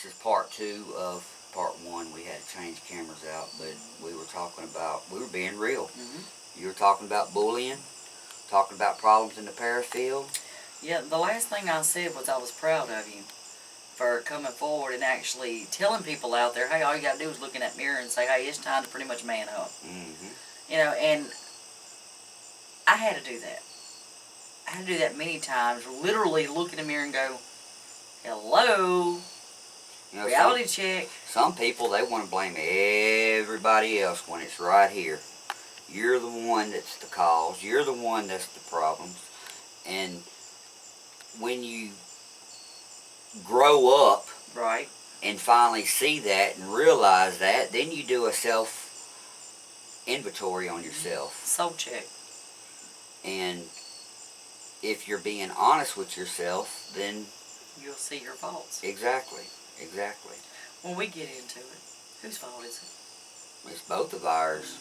is part 2 of part 1. We had to change cameras out, but we were talking about, we were being real. You were talking about bullying, talking about problems in the parafield. Yeah, the last thing I said was I was proud of you for coming forward and actually telling people out there, hey, all you got to do is look in that mirror and say, hey, it's time to pretty much man up. You know, and I had to do that. I had to do that many times, literally look in the mirror and go, hello, You know, reality check. Some people, they want to blame everybody else when it's right here. You're the one that's the cause. You're the one that's the problems. And when you grow up right, and finally see that and realize that, then you do a self-inventory on yourself. Soul check. And if you're being honest with yourself, then you'll see your faults. Exactly. Exactly. When we get into it, whose fault is it? It's both of ours.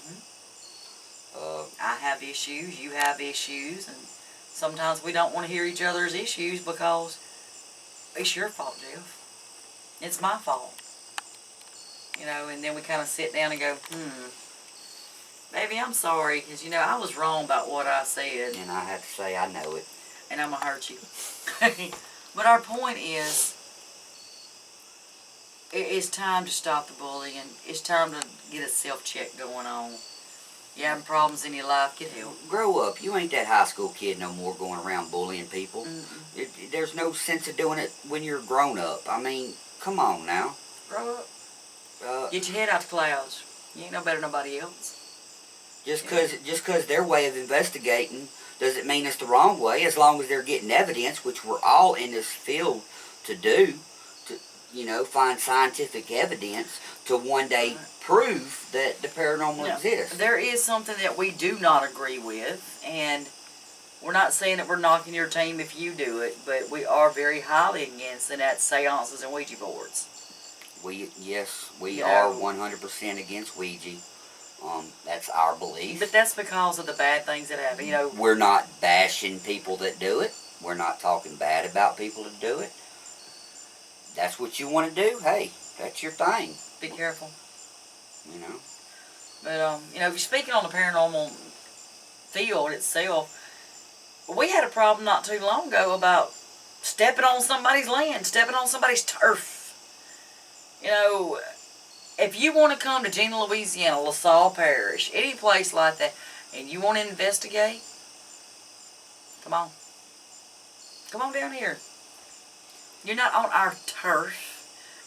I have issues, you have issues, and sometimes we don't want to hear each other's issues because it's your fault, Jeff. It's my fault. You know, and then we kind of sit down and go, baby, I'm sorry, because, you know, I was wrong about what I said. And I have to say, I know it. And I'm going to hurt you. But our point is, it's time to stop the bullying. It's time to get a self-check going on. You having problems in your life, get help. Grow up. You ain't that high school kid no more going around bullying people. There's no sense of doing it when you're grown up. I mean, come on now. Grow up. Get your head out the clouds. You ain't no better than nobody else. Just cause their way of investigating doesn't mean it's the wrong way, as long as they're getting evidence, which we're all in this field to do, to, you know, find scientific evidence to one day prove that the paranormal exists. There is something that we do not agree with, and we're not saying that we're knocking your team if you do it, but we are very highly against, and that's seances and Ouija boards. We are 100% against Ouija. That's our belief. But that's because of the bad things that happen. You know, we're not bashing people that do it. We're not talking bad about people that do it. That's what you want to do. Hey, that's your thing. Be careful. You know. But you know, speaking on the paranormal field itself, we had a problem not too long ago about stepping on somebody's land, stepping on somebody's turf. You know, if you want to come to Gina, Louisiana, LaSalle Parish, any place like that, and you want to investigate, come on. Come on down here. You're not on our turf.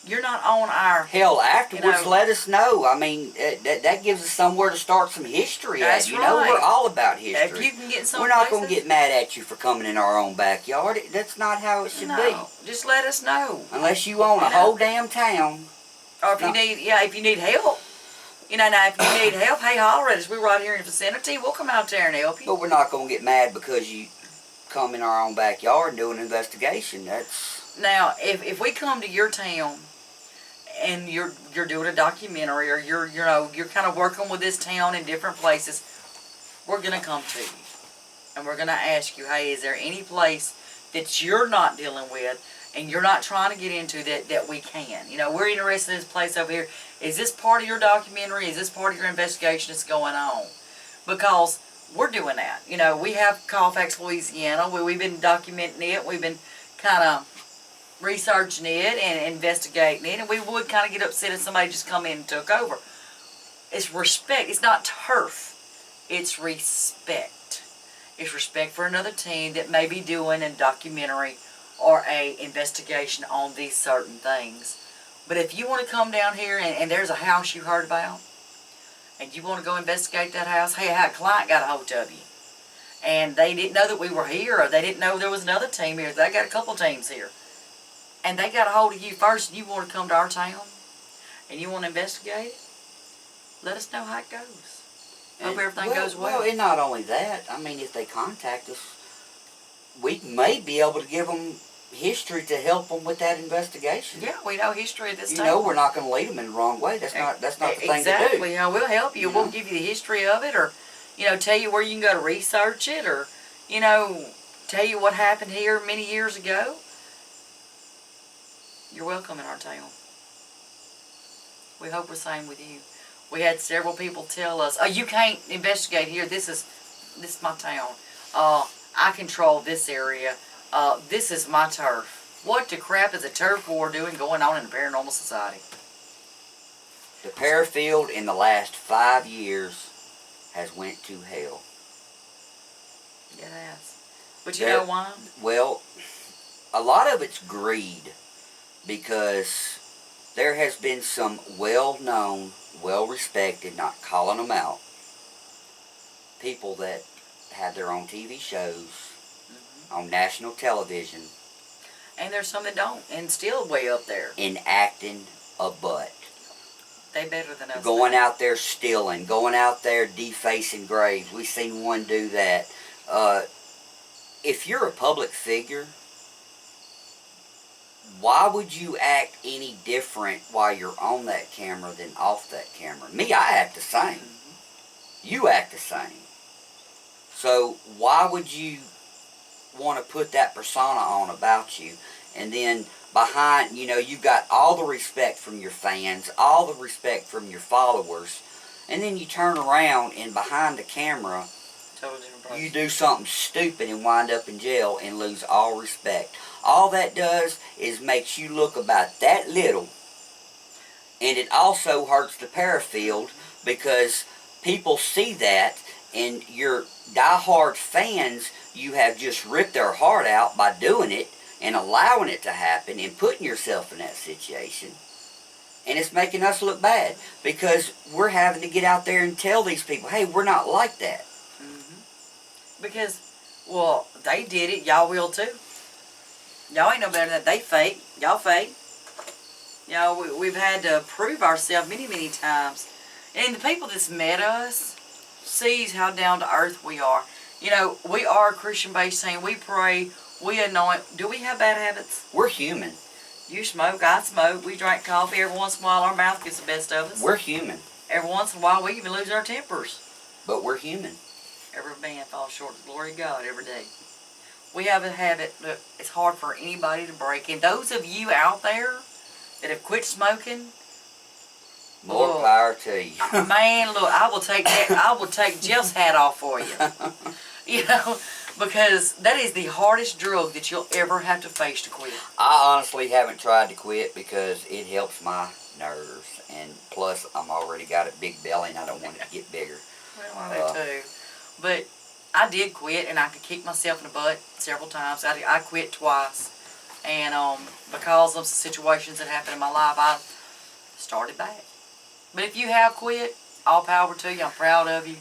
You're not on our... Hell, afterwards, let us know. I mean, that gives us somewhere to start some history at. You know, we're all about history. If you can get some We're not going to get mad at you for coming in our own backyard. That's not how it should be. Just let us know. Unless you own a whole damn town. Or if you need, if you need help. You know, now if you need help, hey, holler at us. We're right here in the vicinity. We'll come out there and help you. But we're not going to get mad because you come in our own backyard and do an investigation. That's... Now, if we come to your town and you're doing a documentary, or you're kind of working with this town in different places, we're gonna come to you and we're gonna ask you, hey, is there any place that you're not dealing with and you're not trying to get into that we can? You know, we're interested in this place over here. Is this part of your documentary? Is this part of your investigation that's going on? Because we're doing that. You know, we have Colfax, Louisiana. We've been documenting it. We've been kind of researching it and investigating it, and we would kind of get upset if somebody just come in and took over. It's respect. It's not turf. It's respect. It's respect for another team that may be doing a documentary or a investigation on these certain things. But if you want to come down here and there's a house you heard about, and you want to go investigate that house, hey, a client got a hold of you, and they didn't know that we were here, or they didn't know there was another team here. They got a couple teams here. And they got a hold of you first, and you want to come to our town, and you want to investigate it, let us know how it goes. Hope everything goes well. Well, and not only that, I mean, if they contact us, we may be able to give them history to help them with that investigation. Yeah, we know history of this town. You know, we're not going to lead them in the wrong way. That's not the thing to do. Exactly. You know, we'll help you. We'll give you the history of it, or, you know, tell you where you can go to research it, or, you know, tell you what happened here many years ago. You're welcome in our town. We hope we're same with you. We had several people tell us, "Oh, you can't investigate here. This is my town. I control this area. This is my turf." What the crap is a turf war going on in the Paranormal Society? The Parafield in the last 5 years has went to hell. Yeah, it has. But you know why? Well, a lot of it's greed, because there has been some well-known, well-respected, not calling them out, people that have their own TV shows on national television. And there's some that don't, and still way up there. Enacting a butt. They better than us. Going out there stealing, going out there defacing graves. We've seen one do that. If you're a public figure, why would you act any different while you're on that camera than off that camera? Me, I act the same. You act the same. So why would you want to put that persona on about you? And then behind, you've got all the respect from your fans, all the respect from your followers, and then you turn around and behind the camera, you do something stupid and wind up in jail and lose all respect. All that does is makes you look about that little. And it also hurts the Parafield, because people see that, and your diehard fans, you have just ripped their heart out by doing it and allowing it to happen and putting yourself in that situation. And it's making us look bad, because we're having to get out there and tell these people, hey, we're not like that. Because, well, they did it, y'all will too. Y'all ain't no better than that. They fake. Y'all fake. We've had to prove ourselves many, many times. And the people that's met us sees how down to earth we are. We are a Christian-based team. We pray. We anoint. Do we have bad habits? We're human. You smoke. I smoke. We drink coffee. Every once in a while, our mouth gets the best of us. We're human. Every once in a while, we even lose our tempers. But we're human. Every man falls short of the glory of God every day. We have a habit that it's hard for anybody to break. And those of you out there that have quit smoking, more power to you. Man, look, I will take Jeff's hat off for you. Because that is the hardest drug that you'll ever have to face to quit. I honestly haven't tried to quit because it helps my nerves, and plus I'm already got a big belly and I don't want it to get bigger. Well, I do too. But I did quit, and I could kick myself in the butt several times. I quit twice, and because of some situations that happened in my life, I started back. But if you have quit, all power to you. I'm proud of you.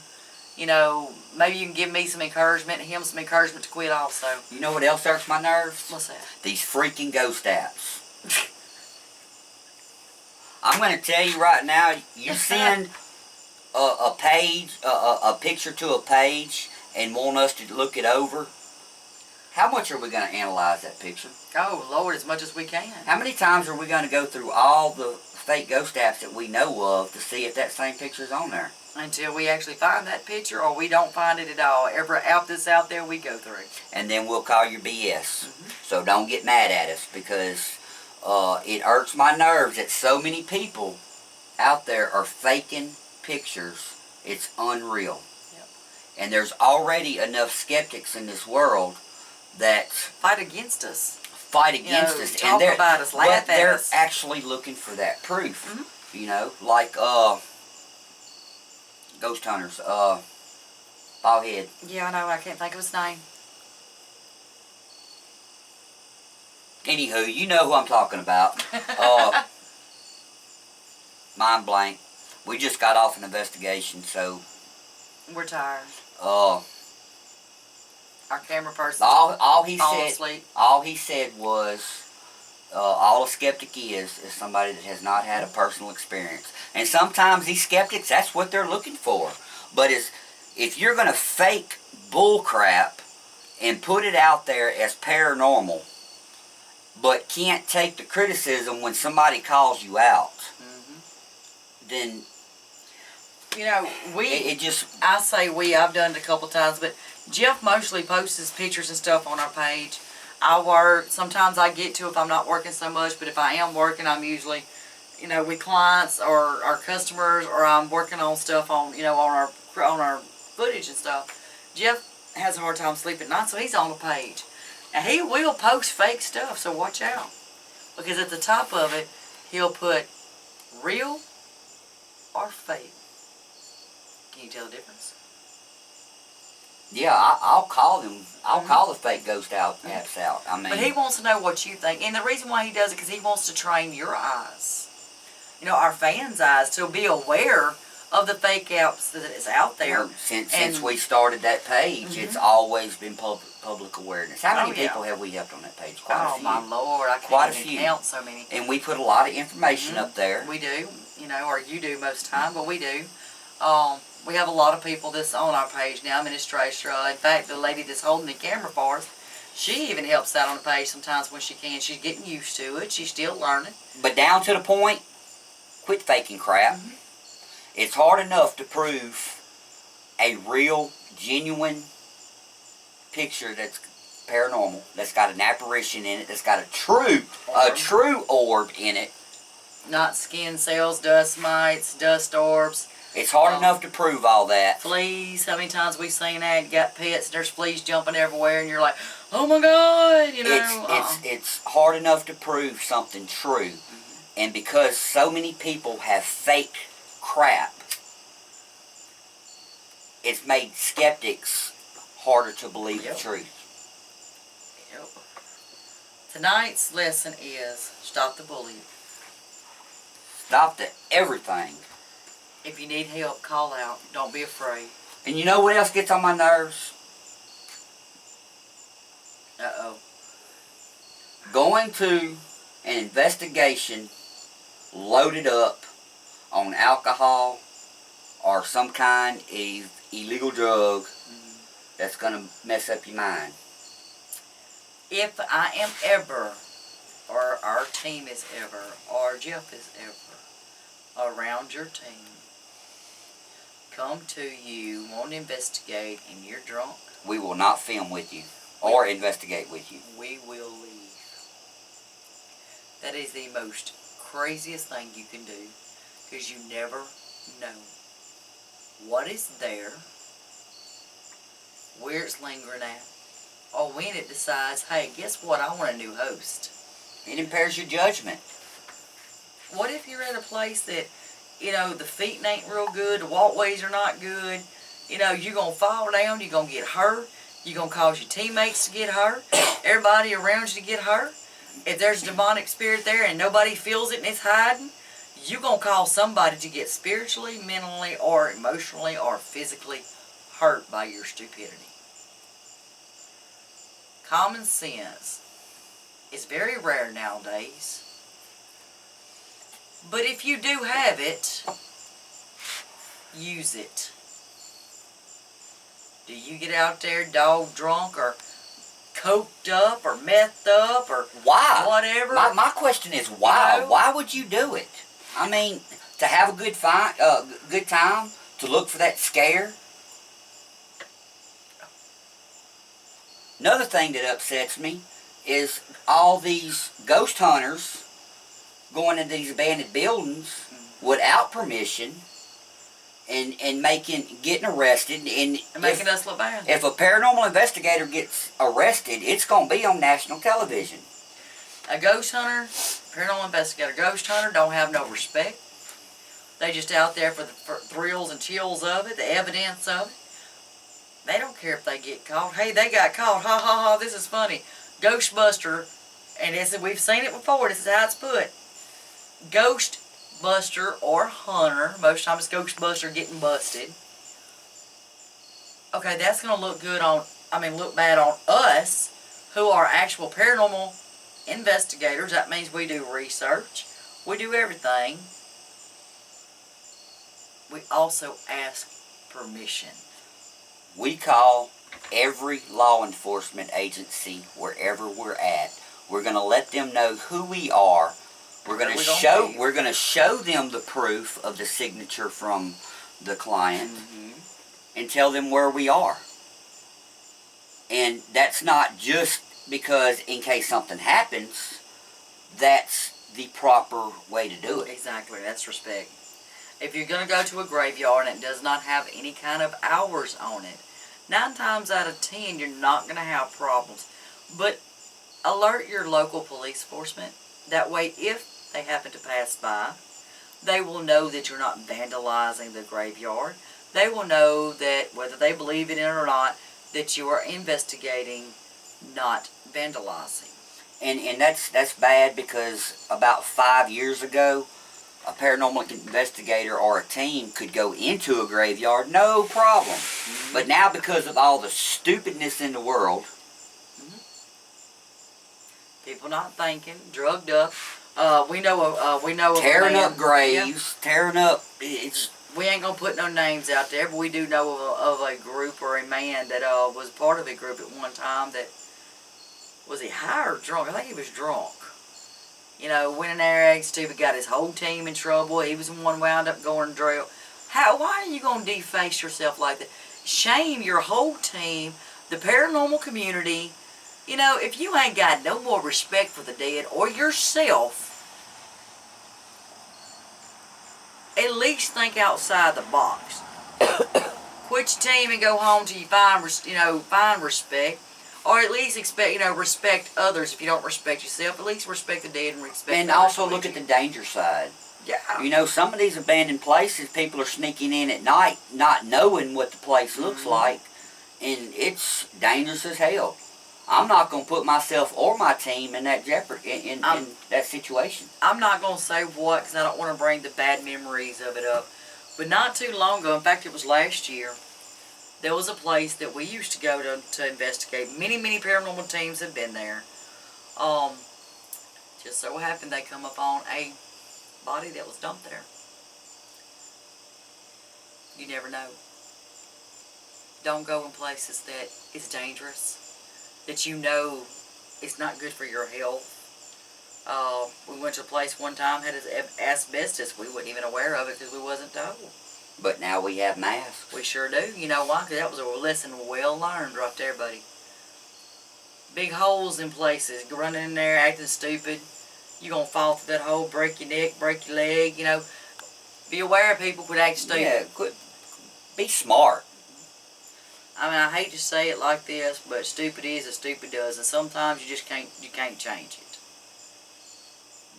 Maybe you can give me some encouragement and him some encouragement to quit also. You know what else hurts my nerves? What's that? These freaking ghost apps. I'm going to tell you right now, you send a page, a picture to a page and want us to look it over, how much are we going to analyze that picture? Oh, Lord, as much as we can. How many times are we going to go through all the fake ghost apps that we know of to see if that same picture's on there? Until we actually find that picture, or we don't find it at all. Every app that's out there, we go through. And then we'll call your BS. So don't get mad at us, because it irks my nerves that so many people out there are faking pictures. It's unreal. Yep. And there's already enough skeptics in this world that fight against us. And they're about us, laugh but they're at us. actually looking for that proof. Like ghost hunters, Baldhead. Yeah, I know. I can't think of his name. Anywho, you know who I'm talking about. Mind blank. We just got off an investigation, so we're tired. Our camera person. All he said. Asleep. All he said was, all a skeptic is somebody that has not had a personal experience. And sometimes these skeptics, that's what they're looking for. But if you're going to fake bull crap and put it out there as paranormal, but can't take the criticism when somebody calls you out, then I say I've done it a couple times, but Jeff mostly posts his pictures and stuff on our page. I work, sometimes I get to if I'm not working so much, but if I am working, I'm usually you know, with clients or our customers, or I'm working on stuff on, you know, on our footage and stuff, Jeff has a hard time sleeping at night, so he's on the page. And he will post fake stuff, so watch out. Because at the top of it, he'll put real or fake. Can you tell the difference? Yeah, I'll call them. I'll call the fake ghost apps out. I mean, but he wants to know what you think. And the reason why he does it, because he wants to train your eyes. You know, our fans' eyes, to be aware of the fake apps that is out there. Well, since we started that page, it's always been public awareness. How many people have we helped on that page? Quite a few. Oh, my Lord. I can't even count so many. And we put a lot of information up there. We do. You know, or you do most of the time, but we do. We have a lot of people that's on our page now, administration. In fact, the lady that's holding the camera for us, she even helps out on the page sometimes when she can. She's getting used to it. She's still learning. But down to the point, quit faking crap. It's hard enough to prove a real, genuine picture that's paranormal, that's got an apparition in it, that's got a true orb in it. Not skin cells, dust mites, dust orbs. It's hard enough to prove all that. Fleas, how many times we've seen that? You got pets, there's fleas jumping everywhere, and you're like, oh my God, you know. It's hard enough to prove something true. And because so many people have fake crap, it's made skeptics harder to believe the truth. Yep. Tonight's lesson is stop the bullying. Stop the everything. If you need help, call out. Don't be afraid. And you know what else gets on my nerves? Uh-oh. Going to an investigation loaded up on alcohol or some kind of illegal drug that's going to mess up your mind. If I am ever, or our team is ever, or Jeff is ever around your team, come to you, want to investigate, and you're drunk, we will not film with you or investigate with you. We will leave. That is the most craziest thing you can do, because you never know what is there, where it's lingering at, or when it decides, hey, guess what, I want a new host. It impairs your judgment. What if you're at a place that, you know, the feet ain't real good, the walkways are not good, you know, you're going to fall down, you're going to get hurt, you're going to cause your teammates to get hurt, everybody around you to get hurt. If there's a demonic spirit there and nobody feels it and it's hiding, you're going to cause somebody to get spiritually, mentally, or emotionally, or physically hurt by your stupidity. Common sense is very rare nowadays. But if you do have it, use it. Do you get out there dog drunk or coked up or methed up or why? Whatever? My question is why? You know? Why would you do it? I mean, to have a good time, to look for that scare. Another thing that upsets me is all these ghost hunters going into these abandoned buildings without permission and getting arrested and making us look bad. If a paranormal investigator gets arrested, it's going to be on national television. A ghost hunter, paranormal investigator, ghost hunter don't have no respect. They just out there for the thrills and chills of it, the evidence of it. They don't care if they get caught. Hey, they got caught. Ha ha ha, this is funny. Ghostbuster, and we've seen it before, this is how it's put. Ghostbuster or hunter, most times it's Ghostbuster getting busted. Okay, that's going to look look bad on us, who are actual paranormal investigators. That means we do research. We do everything. We also ask permission. We call every law enforcement agency wherever we're at. We're going to let them know who we are. We're going to show them the proof of the signature from the client and tell them where we are. And that's not just because in case something happens. That's the proper way to do it. Exactly, that's respect. If you're going to go to a graveyard and it does not have any kind of hours on it, 9 times out of 10 you're not going to have problems. But alert your local police enforcement. That way, if they happen to pass by, they will know that you're not vandalizing the graveyard. They will know that, whether they believe it or not, that you are investigating, not vandalizing. And that's bad, because about 5 years ago, a paranormal investigator or a team could go into a graveyard, no problem. Mm-hmm. But now, because of all the stupidness in the world, people not thinking, drugged up. We know of a tearing man, up graves, tearing up, it's... We ain't gonna put no names out there, but we do know of a group or a man that was part of a group at one time that, was he high or drunk? I think he was drunk. You know, went in there, acted stupid, got his whole team in trouble. He was the one wound up going to jail. Why are you gonna deface yourself like that? Shame your whole team, the paranormal community. You know, if you ain't got no more respect for the dead or yourself, at least think outside the box. Quit your team and go home till you find respect, or at least respect others. If you don't respect yourself, at least respect the dead and respect. And others. also look at the danger side. Yeah. You know, some of these abandoned places, people are sneaking in at night, not knowing what the place looks like, and it's dangerous as hell. I'm not going to put myself or my team in that jeopardy, in that situation. I'm not going to say what, because I don't want to bring the bad memories of it up. But not too long ago, in fact it was last year, there was a place that we used to go to investigate. Many paranormal teams have been there. Just so happened they come upon a body that was dumped there. You never know. Don't go in places that is dangerous, that you know it's not good for your health. We went to a place one time, had asbestos. We weren't even aware of it because we wasn't told. But now we have masks. We sure do. You know why? Because that was a lesson well learned right there, buddy. Big holes in places. Running in there, acting stupid. You're going to fall through that hole, break your neck, break your leg, you know. Be aware of people, quit acting stupid. Yeah, be smart. I mean, I hate to say it like this, but stupid is as stupid does, and sometimes you just can't change it.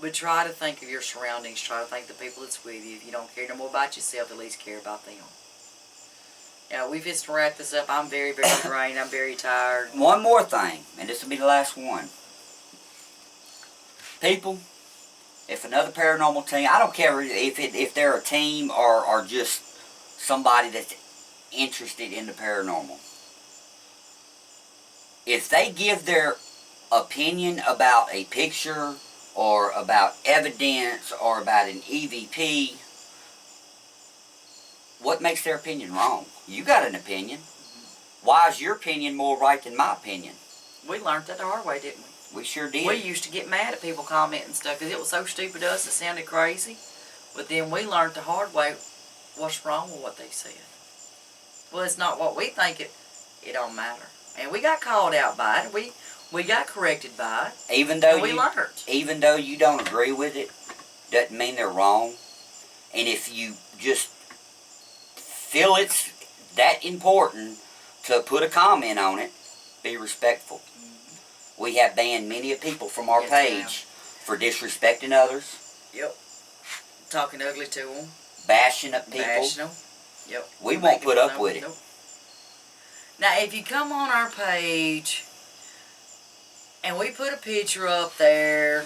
But try to think of your surroundings. Try to think of the people that's with you. If you don't care no more about yourself, at least care about them. Now, we've just wrap this up. I'm very drained. I'm very tired. One more thing, and this will be the last one. People, if another paranormal team, I don't care if they're a team or just somebody that's interested in the paranormal. If they give their opinion about a picture or about evidence or about an EVP, what makes their opinion wrong? You got an opinion. Why is your opinion more right than my opinion? We learned that the hard way, didn't we? We sure did. We used to get mad at people commenting stuff because it was so stupid to us, it sounded crazy. But then we learned the hard way what's wrong with what they said. Well, it's not what we think it don't matter. And we got called out by it. We got corrected by it. Even though we learned. Even though you don't agree with it, doesn't mean they're wrong. And if you just feel it's that important to put a comment on it, be respectful. We have banned many of people from our page for disrespecting others. Yep. Talking ugly to them. Bashing up people. Bashing them. Yep. We won't put up with it. Nope. Now, if you come on our page and we put a picture up there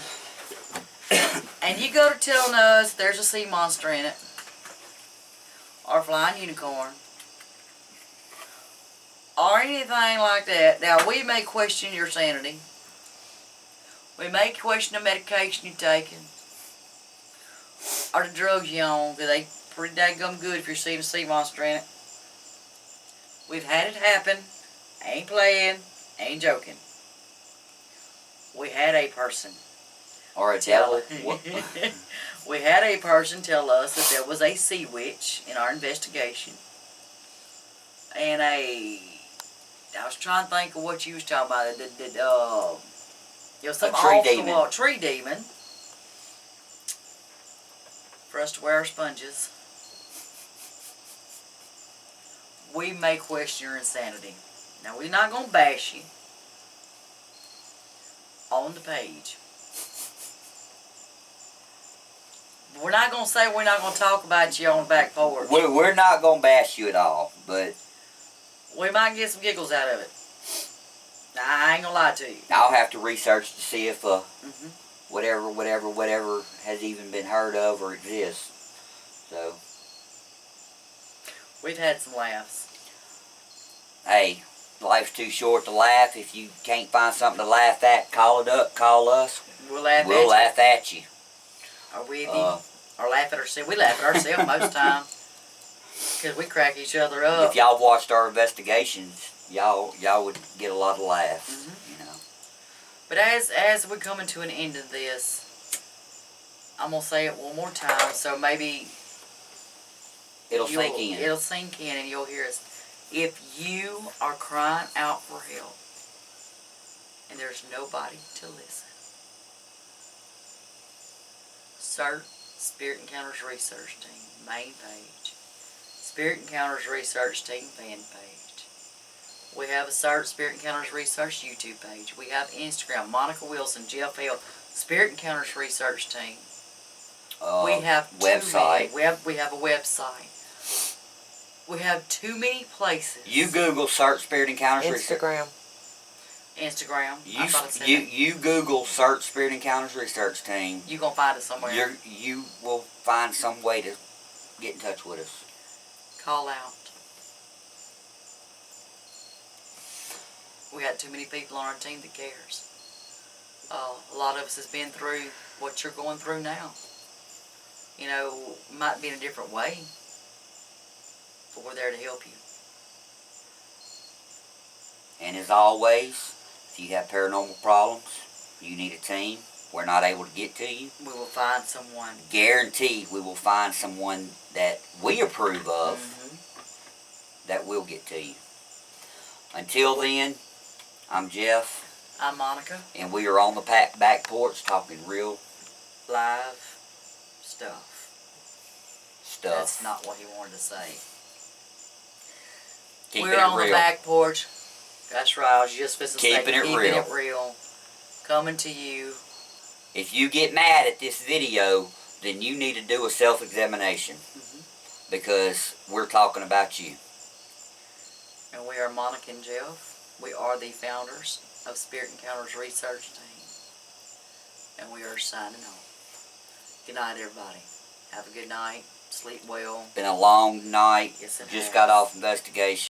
and you go to telling us there's a sea monster in it or a flying unicorn or anything like that, now we may question your sanity. We may question the medication you're taking or the drugs you're on, because they pretty daggum good if you're seeing a sea monster in it. We've had it happen. I ain't playing. I ain't joking. We had a person. Or a devil. We had a person tell us that there was a sea witch in our investigation. And I was trying to think of what you was talking about. It was some tree demon. tree demon for us to wear our sponges. We may question your insanity. Now, we're not going to bash you on the page. We're not going to say we're not going to talk about you on the back porch. We're not going to bash you at all, but we might get some giggles out of it. Now, I ain't going to lie to you. I'll have to research to see if whatever has even been heard of or exists. So, we've had some laughs. Hey, life's too short to laugh. If you can't find something to laugh at, call us. We'll laugh at you. Or with you. Or laugh at ourselves. We laugh at ourselves most of the time. Because we crack each other up. If y'all watched our investigations, y'all would get a lot of laughs, you know. But as we're coming to an end of this, I'm going to say it one more time, so maybe it'll sink in. It'll sink in and you'll hear us. If you are crying out for help and there's nobody to listen, S.E.R.T, Spirit Encounters Research Team, main page. Spirit Encounters Research Team fan page. We have a S.E.R.T Spirit Encounters Research YouTube page. We have Instagram, Monica Wilson, Jeff L, Spirit Encounters Research Team. We have website. We have a website. We have too many places. You Google S.E.R.T Spirit Encounters Instagram. Instagram. You Google S.E.R.T Spirit Encounters Research Team. You gonna find us somewhere. You will find some way to get in touch with us. Call out. We got too many people on our team that cares. A lot of us has been through what you're going through now. You know, might be in a different way, but we're there to help you. And as always, if you have paranormal problems, you need a team, we're not able to get to you, we will find someone. Guarantee we will find someone that we approve of that will get to you. Until then, I'm Jeff. I'm Monica. And we are on the back porch talking real live stuff. That's not what he wanted to say. We're on the back porch. That's right. I was just supposed to say keeping it real. Coming to you. If you get mad at this video, then you need to do a self-examination. Because we're talking about you. And we are Monica and Jeff. We are the founders of Spirit Encounters Research Team. And we are signing off. Good night, everybody. Have a good night. Sleep well. Been a long night. Yes, it just has. got off investigation.